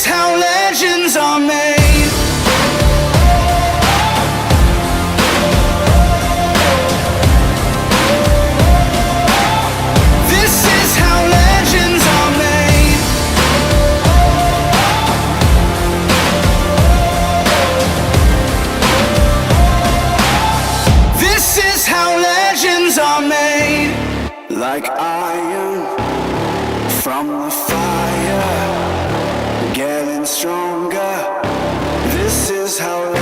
is how legends are made. This is how legends are made. This is how legends are made. Like iron from the fire, getting stronger. This is how